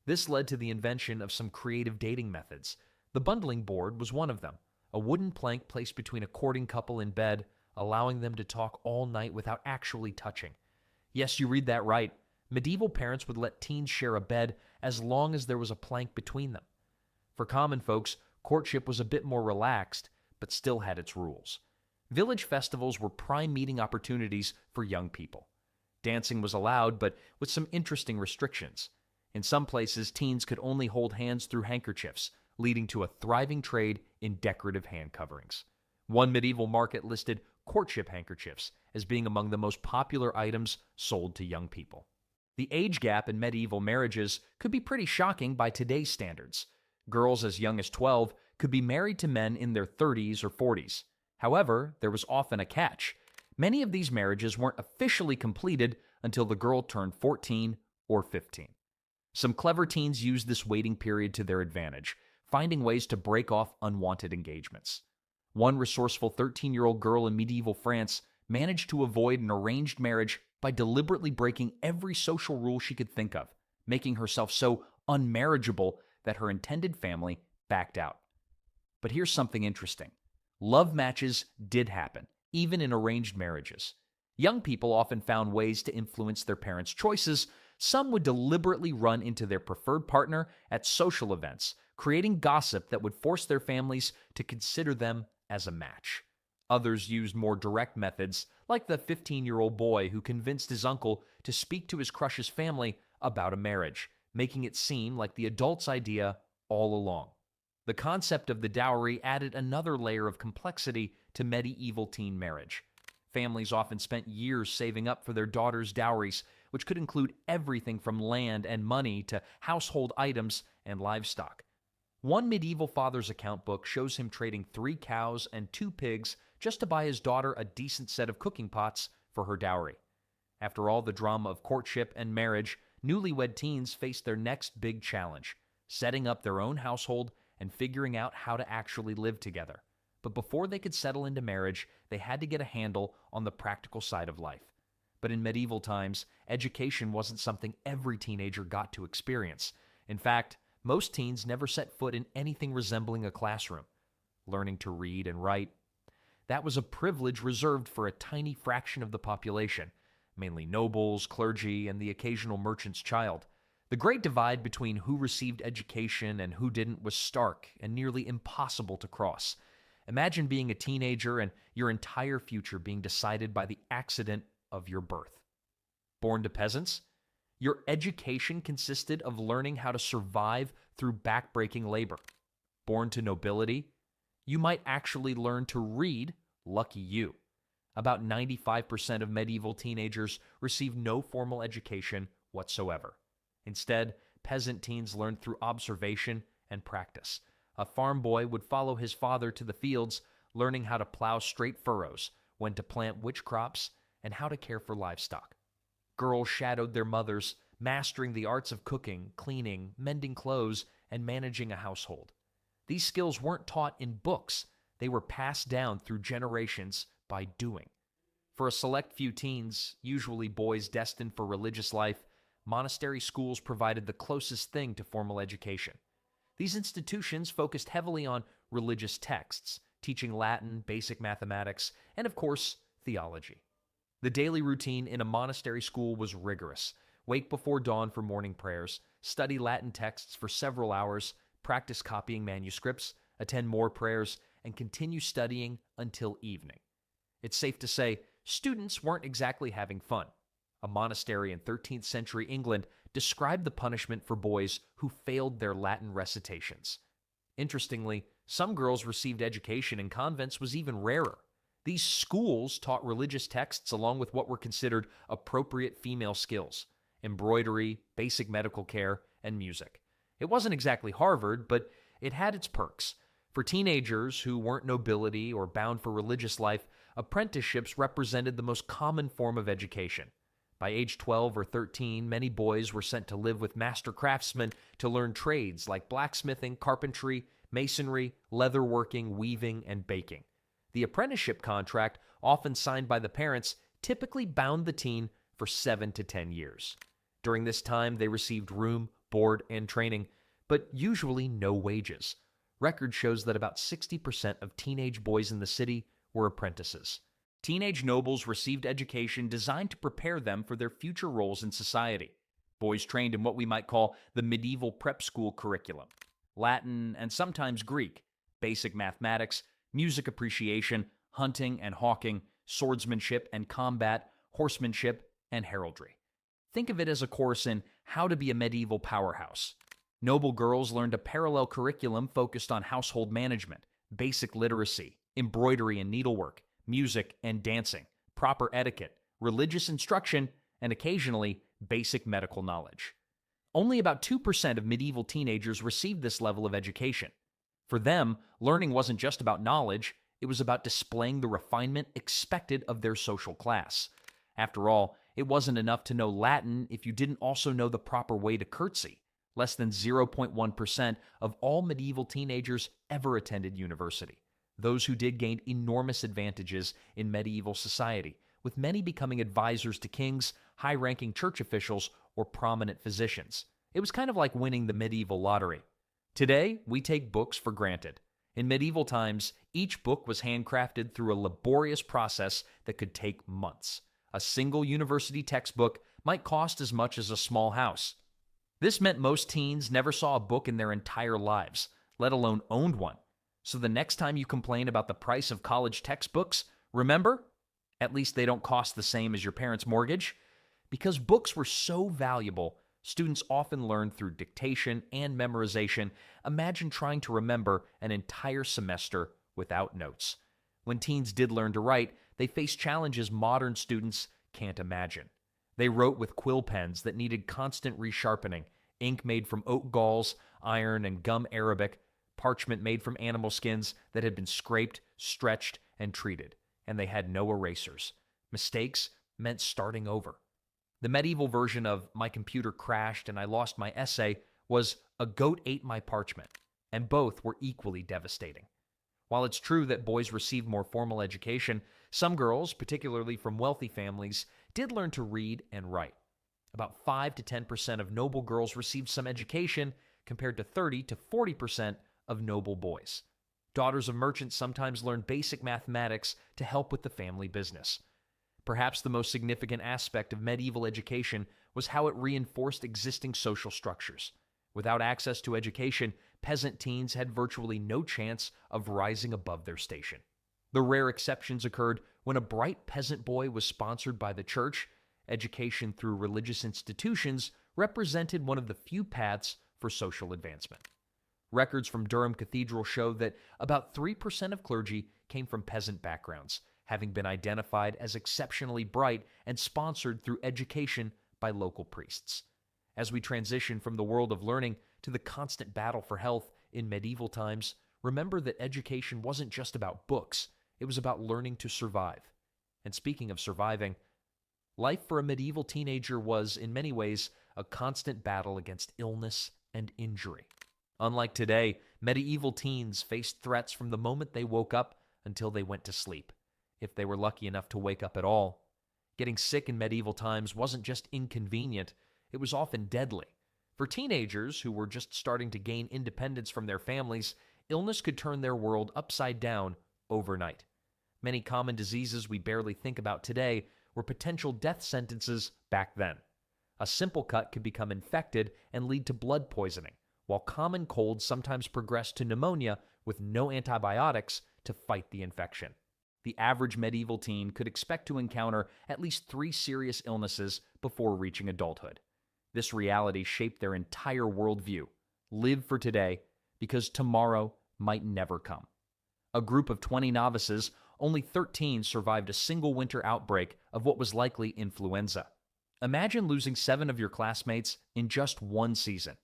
This led to the invention of some creative dating methods. The bundling board was one of them, a wooden plank placed between a courting couple in bed, allowing them to talk all night without actually touching. Yes, you read that right. Medieval parents would let teens share a bed as long as there was a plank between them. For common folks, courtship was a bit more relaxed, but still had its rules. Village festivals were prime meeting opportunities for young people. Dancing was allowed, but with some interesting restrictions. In some places, teens could only hold hands through handkerchiefs, leading to a thriving trade in decorative hand coverings. One medieval market listed courtship handkerchiefs as being among the most popular items sold to young people. The age gap in medieval marriages could be pretty shocking by today's standards. Girls as young as 12 could be married to men in their 30s or 40s. However, there was often a catch. Many of these marriages weren't officially completed until the girl turned 14 or 15. Some clever teens used this waiting period to their advantage, finding ways to break off unwanted engagements. One resourceful 13-year-old girl in medieval France managed to avoid an arranged marriage by deliberately breaking every social rule she could think of, making herself so unmarriageable that her intended family backed out. But here's something interesting. Love matches did happen, even in arranged marriages. Young people often found ways to influence their parents' choices. Some would deliberately run into their preferred partner at social events, creating gossip that would force their families to consider them as a match. Others used more direct methods, like the 15-year-old boy who convinced his uncle to speak to his crush's family about a marriage, making it seem like the adult's idea all along. The concept of the dowry added another layer of complexity to medieval teen marriage. Families often spent years saving up for their daughters' dowries, which could include everything from land and money to household items and livestock. One medieval father's account book shows him trading 3 cows and 2 pigs just to buy his daughter a decent set of cooking pots for her dowry. After all the drama of courtship and marriage, newlywed teens faced their next big challenge, setting up their own household and figuring out how to actually live together. But before they could settle into marriage, they had to get a handle on the practical side of life. But in medieval times, education wasn't something every teenager got to experience. In fact, most teens never set foot in anything resembling a classroom. Learning to read and write, that was a privilege reserved for a tiny fraction of the population, mainly nobles, clergy, and the occasional merchant's child. The great divide between who received education and who didn't was stark and nearly impossible to cross. Imagine being a teenager and your entire future being decided by the accident of your birth. Born to peasants? Your education consisted of learning how to survive through backbreaking labor. Born to nobility? You might actually learn to read, lucky you. About 95% of medieval teenagers received no formal education whatsoever. Instead, peasant teens learned through observation and practice. A farm boy would follow his father to the fields, learning how to plow straight furrows, when to plant which crops, and how to care for livestock. Girls shadowed their mothers, mastering the arts of cooking, cleaning, mending clothes, and managing a household. These skills weren't taught in books. They were passed down through generations by doing. For a select few teens, usually boys destined for religious life, monastery schools provided the closest thing to formal education. These institutions focused heavily on religious texts, teaching Latin, basic mathematics, and of course, theology. The daily routine in a monastery school was rigorous. Wake before dawn for morning prayers, study Latin texts for several hours, practice copying manuscripts, attend more prayers, and continue studying until evening. It's safe to say, students weren't exactly having fun. A monastery in 13th century England described the punishment for boys who failed their Latin recitations. Interestingly, some girls received education in convents was even rarer. These schools taught religious texts along with what were considered appropriate female skills: embroidery, basic medical care, and music. It wasn't exactly Harvard, but it had its perks. For teenagers who weren't nobility or bound for religious life, apprenticeships represented the most common form of education. By age 12 or 13, many boys were sent to live with master craftsmen to learn trades like blacksmithing, carpentry, masonry, leatherworking, weaving, and baking. The apprenticeship contract, often signed by the parents, typically bound the teen for 7 to 10 years. During this time, they received room, board, and training, but usually no wages. Record shows that about 60% of teenage boys in the city were apprentices. Teenage nobles received education designed to prepare them for their future roles in society. Boys trained in what we might call the medieval prep school curriculum: Latin and sometimes Greek, basic mathematics, music appreciation, hunting and hawking, swordsmanship and combat, horsemanship, and heraldry. Think of it as a course in how to be a medieval powerhouse. Noble girls learned a parallel curriculum focused on household management, basic literacy, embroidery and needlework, music and dancing, proper etiquette, religious instruction, and occasionally basic medical knowledge. Only about 2% of medieval teenagers received this level of education. For them, learning wasn't just about knowledge, it was about displaying the refinement expected of their social class. After all, it wasn't enough to know Latin if you didn't also know the proper way to curtsy. Less than 0.1% of all medieval teenagers ever attended university. Those who did gained enormous advantages in medieval society, with many becoming advisors to kings, high-ranking church officials, or prominent physicians. It was kind of like winning the medieval lottery. Today, we take books for granted. In medieval times, each book was handcrafted through a laborious process that could take months. A single university textbook might cost as much as a small house. This meant most teens never saw a book in their entire lives, let alone owned one. So the next time you complain about the price of college textbooks, remember, at least they don't cost the same as your parents' mortgage. Because books were so valuable, students often learned through dictation and memorization. Imagine trying to remember an entire semester without notes. When teens did learn to write, they faced challenges modern students can't imagine. They wrote with quill pens that needed constant resharpening, ink made from oak galls, iron, and gum arabic, parchment made from animal skins that had been scraped, stretched, and treated, and they had no erasers. Mistakes meant starting over. The medieval version of "my computer crashed and I lost my essay" was "a goat ate my parchment," and both were equally devastating. While it's true that boys received more formal education, some girls, particularly from wealthy families, did learn to read and write. About 5 to 10% of noble girls received some education, compared to 30 to 40% of noble boys. Daughters of merchants sometimes learned basic mathematics to help with the family business. Perhaps the most significant aspect of medieval education was how it reinforced existing social structures. Without access to education, peasant teens had virtually no chance of rising above their station. The rare exceptions occurred when a bright peasant boy was sponsored by the church. Education through religious institutions represented one of the few paths for social advancement. Records from Durham Cathedral show that about 3% of clergy came from peasant backgrounds, having been identified as exceptionally bright and sponsored through education by local priests. As we transition from the world of learning to the constant battle for health in medieval times, remember that education wasn't just about books, it was about learning to survive. And speaking of surviving, life for a medieval teenager was, in many ways, a constant battle against illness and injury. Unlike today, medieval teens faced threats from the moment they woke up until they went to sleep, if they were lucky enough to wake up at all. Getting sick in medieval times wasn't just inconvenient, it was often deadly. For teenagers who were just starting to gain independence from their families, illness could turn their world upside down overnight. Many common diseases we barely think about today were potential death sentences back then. A simple cut could become infected and lead to blood poisoning, while common colds sometimes progressed to pneumonia with no antibiotics to fight the infection. The average medieval teen could expect to encounter at least 3 serious illnesses before reaching adulthood. This reality shaped their entire worldview. Live for today, because tomorrow might never come. A group of 20 novices, only 13 survived a single winter outbreak of what was likely influenza. Imagine losing 7 of your classmates in just one season.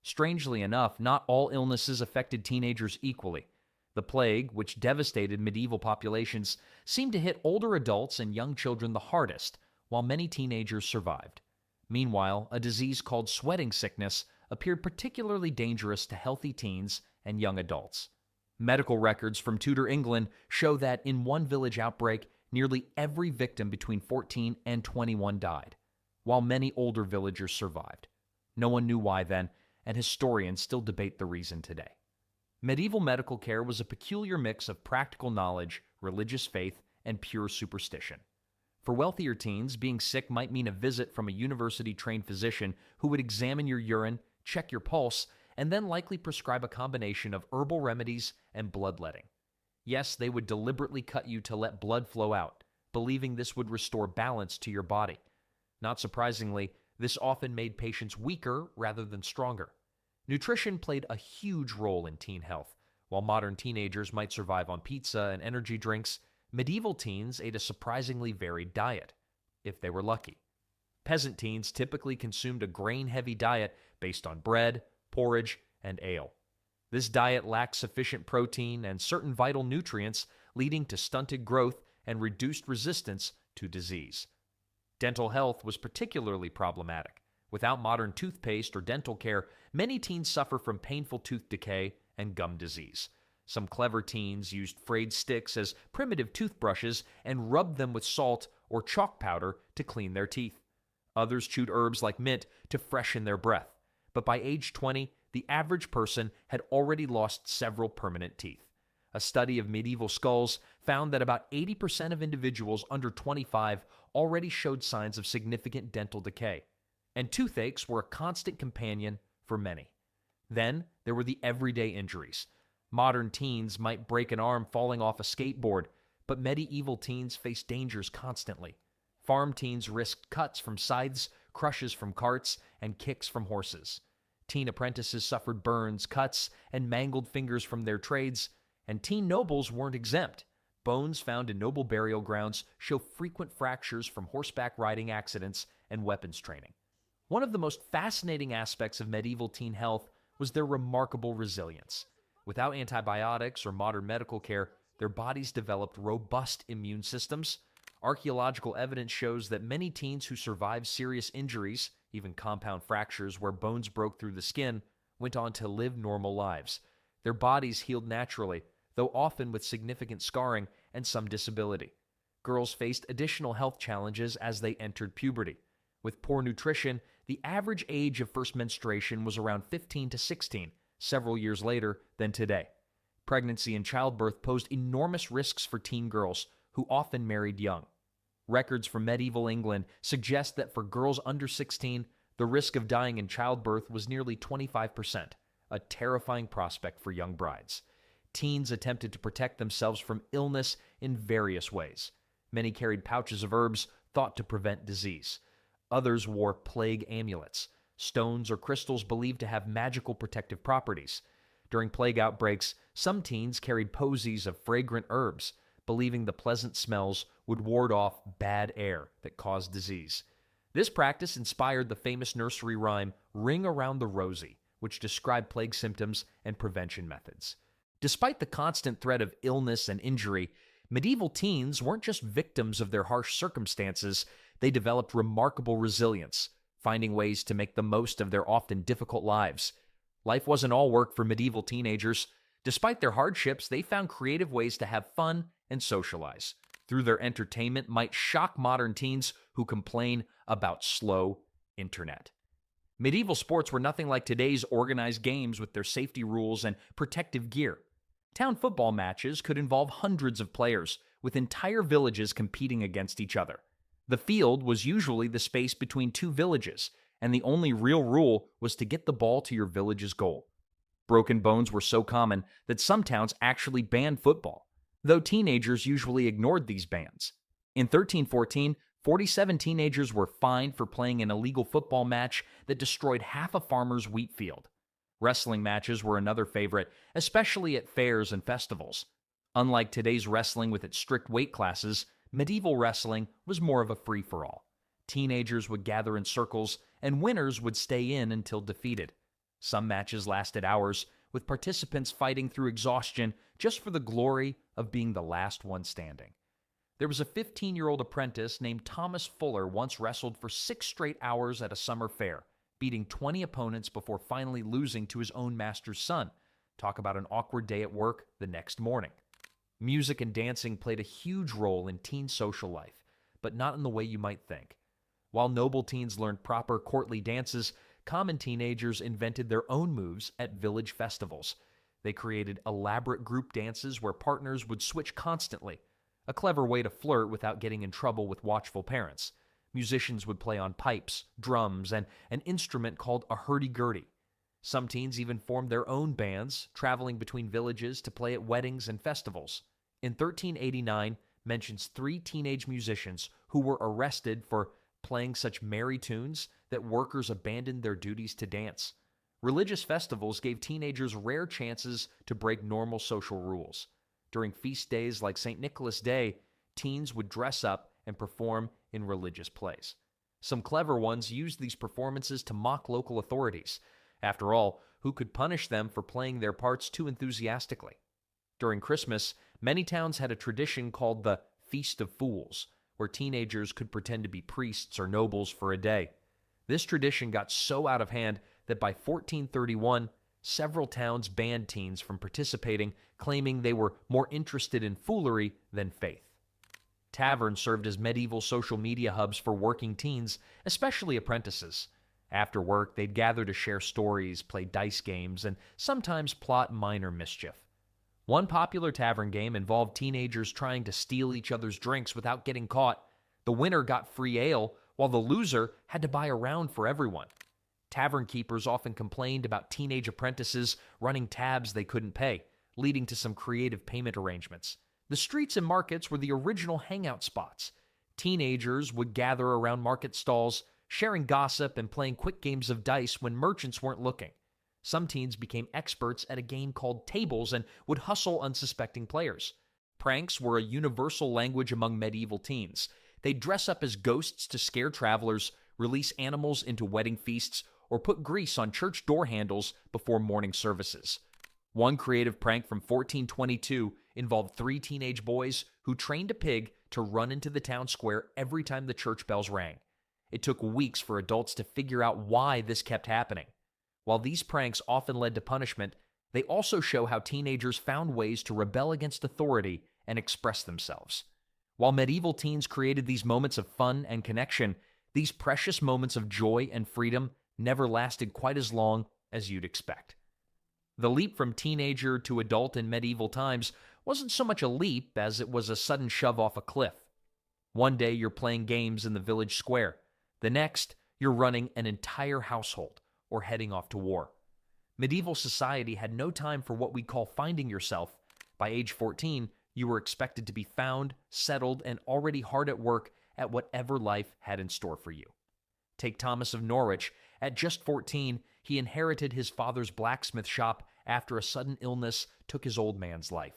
Strangely enough, not all illnesses affected teenagers equally. The plague, which devastated medieval populations, seemed to hit older adults and young children the hardest, while many teenagers survived. Meanwhile, a disease called sweating sickness appeared particularly dangerous to healthy teens and young adults. Medical records from Tudor England show that in one village outbreak, nearly every victim between 14 and 21 died, while many older villagers survived. No one knew why then, and historians still debate the reason today. Medieval medical care was a peculiar mix of practical knowledge, religious faith, and pure superstition. For wealthier teens, being sick might mean a visit from a university-trained physician who would examine your urine, check your pulse, and then likely prescribe a combination of herbal remedies and bloodletting. Yes, they would deliberately cut you to let blood flow out, believing this would restore balance to your body. Not surprisingly, this often made patients weaker rather than stronger. Nutrition played a huge role in teen health. While modern teenagers might survive on pizza and energy drinks, medieval teens ate a surprisingly varied diet, if they were lucky. Peasant teens typically consumed a grain-heavy diet based on bread, porridge, and ale. This diet lacked sufficient protein and certain vital nutrients, leading to stunted growth and reduced resistance to disease. Dental health was particularly problematic. Without modern toothpaste or dental care, many teens suffer from painful tooth decay and gum disease. Some clever teens used frayed sticks as primitive toothbrushes and rubbed them with salt or chalk powder to clean their teeth. Others chewed herbs like mint to freshen their breath. But by age 20, the average person had already lost several permanent teeth. A study of medieval skulls found that about 80% of individuals under 25 already showed signs of significant dental decay, and toothaches were a constant companion for many. Then there were the everyday injuries. Modern teens might break an arm falling off a skateboard, but medieval teens faced dangers constantly. Farm teens risked cuts from scythes, crushes from carts, and kicks from horses. Teen apprentices suffered burns, cuts, and mangled fingers from their trades, and teen nobles weren't exempt. Bones found in noble burial grounds show frequent fractures from horseback riding accidents and weapons training. One of the most fascinating aspects of medieval teen health was their remarkable resilience. Without antibiotics or modern medical care, their bodies developed robust immune systems. Archaeological evidence shows that many teens who survived serious injuries, even compound fractures where bones broke through the skin, went on to live normal lives. Their bodies healed naturally, though often with significant scarring and some disability. Girls faced additional health challenges as they entered puberty. With poor nutrition, the average age of first menstruation was around 15 to 16, several years later than today. Pregnancy and childbirth posed enormous risks for teen girls, who often married young. Records from medieval England suggest that for girls under 16, the risk of dying in childbirth was nearly 25%, a terrifying prospect for young brides. Teens attempted to protect themselves from illness in various ways. Many carried pouches of herbs thought to prevent disease. Others wore plague amulets, stones or crystals believed to have magical protective properties. During plague outbreaks, some teens carried posies of fragrant herbs, believing the pleasant smells would ward off bad air that caused disease. This practice inspired the famous nursery rhyme, "Ring Around the Rosy," which described plague symptoms and prevention methods. Despite the constant threat of illness and injury, medieval teens weren't just victims of their harsh circumstances, they developed remarkable resilience, finding ways to make the most of their often difficult lives. Life wasn't all work for medieval teenagers. Despite their hardships, they found creative ways to have fun and socialize. Through their entertainment might shock modern teens who complain about slow internet. Medieval sports were nothing like today's organized games with their safety rules and protective gear. Town football matches could involve hundreds of players, with entire villages competing against each other. The field was usually the space between two villages, and the only real rule was to get the ball to your village's goal. Broken bones were so common that some towns actually banned football, though teenagers usually ignored these bans. In 1314, 47 teenagers were fined for playing an illegal football match that destroyed half a farmer's wheat field. Wrestling matches were another favorite, especially at fairs and festivals. Unlike today's wrestling with its strict weight classes, medieval wrestling was more of a free-for-all. Teenagers would gather in circles, and winners would stay in until defeated. Some matches lasted hours, with participants fighting through exhaustion just for the glory of being the last one standing. There was a 15-year-old apprentice named Thomas Fuller once wrestled for 6 straight hours at a summer fair, beating 20 opponents before finally losing to his own master's son. Talk about an awkward day at work the next morning. Music and dancing played a huge role in teen social life, but not in the way you might think. While noble teens learned proper courtly dances, common teenagers invented their own moves at village festivals. They created elaborate group dances where partners would switch constantly, a clever way to flirt without getting in trouble with watchful parents. Musicians would play on pipes, drums, and an instrument called a hurdy-gurdy. Some teens even formed their own bands, traveling between villages to play at weddings and festivals. In 1389, mentions 3 teenage musicians who were arrested for playing such merry tunes that workers abandoned their duties to dance. Religious festivals gave teenagers rare chances to break normal social rules. During feast days like St. Nicholas Day, teens would dress up and perform in religious plays. Some clever ones used these performances to mock local authorities. After all, who could punish them for playing their parts too enthusiastically? During Christmas, many towns had a tradition called the Feast of Fools, where teenagers could pretend to be priests or nobles for a day. This tradition got so out of hand that by 1431, several towns banned teens from participating, claiming they were more interested in foolery than faith. Taverns served as medieval social media hubs for working teens, especially apprentices. After work, they'd gather to share stories, play dice games, and sometimes plot minor mischief. One popular tavern game involved teenagers trying to steal each other's drinks without getting caught. The winner got free ale, while the loser had to buy a round for everyone. Tavern keepers often complained about teenage apprentices running tabs they couldn't pay, leading to some creative payment arrangements. The streets and markets were the original hangout spots. Teenagers would gather around market stalls, sharing gossip and playing quick games of dice when merchants weren't looking. Some teens became experts at a game called tables and would hustle unsuspecting players. Pranks were a universal language among medieval teens. They'd dress up as ghosts to scare travelers, release animals into wedding feasts, or put grease on church door handles before morning services. One creative prank from 1422 involved 3 teenage boys who trained a pig to run into the town square every time the church bells rang. It took weeks for adults to figure out why this kept happening. While these pranks often led to punishment, they also show how teenagers found ways to rebel against authority and express themselves. While medieval teens created these moments of fun and connection, these precious moments of joy and freedom never lasted quite as long as you'd expect. The leap from teenager to adult in medieval times wasn't so much a leap as it was a sudden shove off a cliff. One day you're playing games in the village square. The next, you're running an entire household or heading off to war. Medieval society had no time for what we call finding yourself. By age 14, you were expected to be found, settled, and already hard at work at whatever life had in store for you. Take Thomas of Norwich. At just 14, he inherited his father's blacksmith shop after a sudden illness took his old man's life.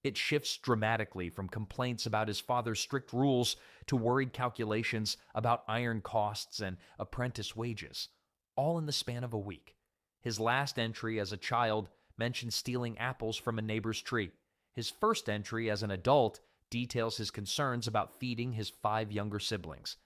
It shifts dramatically from complaints about his father's strict rules to worried calculations about iron costs and apprentice wages, all in the span of a week. His last entry as a child mentions stealing apples from a neighbor's tree. His first entry as an adult details his concerns about feeding his 5 younger siblings.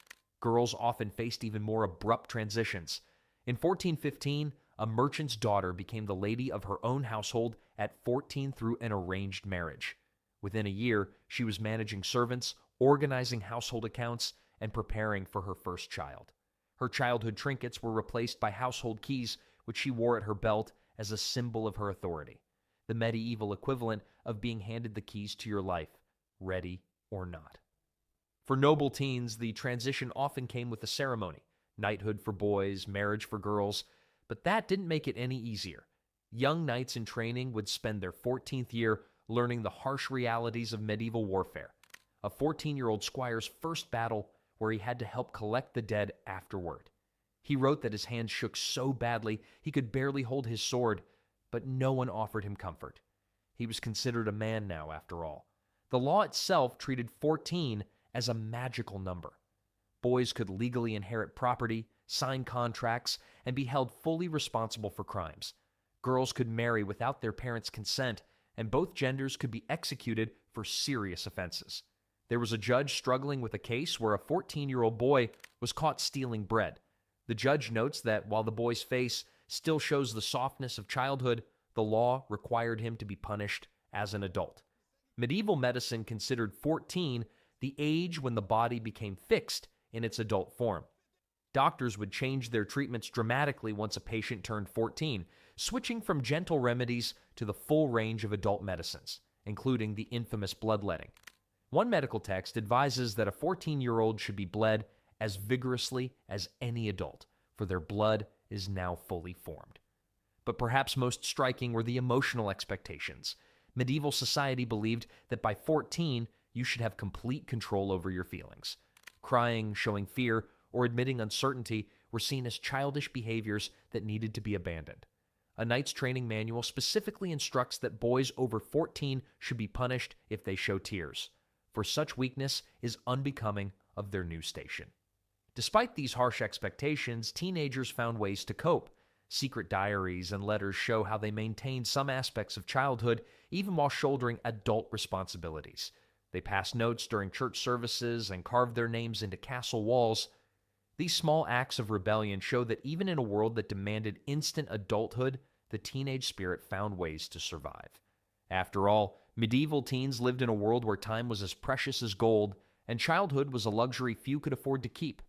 Girls often faced even more abrupt transitions. In 1415, a merchant's daughter became the lady of her own household at 14 through an arranged marriage. Within a year, she was managing servants, organizing household accounts, and preparing for her first child. Her childhood trinkets were replaced by household keys, which she wore at her belt as a symbol of her authority, the medieval equivalent of being handed the keys to your life, ready or not. For noble teens, the transition often came with a ceremony, knighthood for boys, marriage for girls, but that didn't make it any easier. Young knights in training would spend their 14th year learning the harsh realities of medieval warfare. A 14-year-old squire's first battle where he had to help collect the dead afterward. He wrote that his hands shook so badly he could barely hold his sword, but no one offered him comfort. He was considered a man now, after all. The law itself treated 14 as a magical number. Boys could legally inherit property, sign contracts, and be held fully responsible for crimes. Girls could marry without their parents' consent, and both genders could be executed for serious offenses. There was a judge struggling with a case where a 14-year-old boy was caught stealing bread. The judge notes that while the boy's face still shows the softness of childhood, the law required him to be punished as an adult. Medieval medicine considered 14 the age when the body became fixed in its adult form. Doctors would change their treatments dramatically once a patient turned 14, switching from gentle remedies to the full range of adult medicines, including the infamous bloodletting. One medical text advises that a 14-year-old should be bled as vigorously as any adult, for their blood is now fully formed. But perhaps most striking were the emotional expectations. Medieval society believed that by 14, you should have complete control over your feelings. Crying, showing fear, or admitting uncertainty were seen as childish behaviors that needed to be abandoned. A knight's training manual specifically instructs that boys over 14 should be punished if they show tears, for such weakness is unbecoming of their new station. Despite these harsh expectations, teenagers found ways to cope. Secret diaries and letters show how they maintained some aspects of childhood even while shouldering adult responsibilities. They passed notes during church services and carved their names into castle walls. These small acts of rebellion show that even in a world that demanded instant adulthood, the teenage spirit found ways to survive. After all, medieval teens lived in a world where time was as precious as gold, and childhood was a luxury few could afford to keep.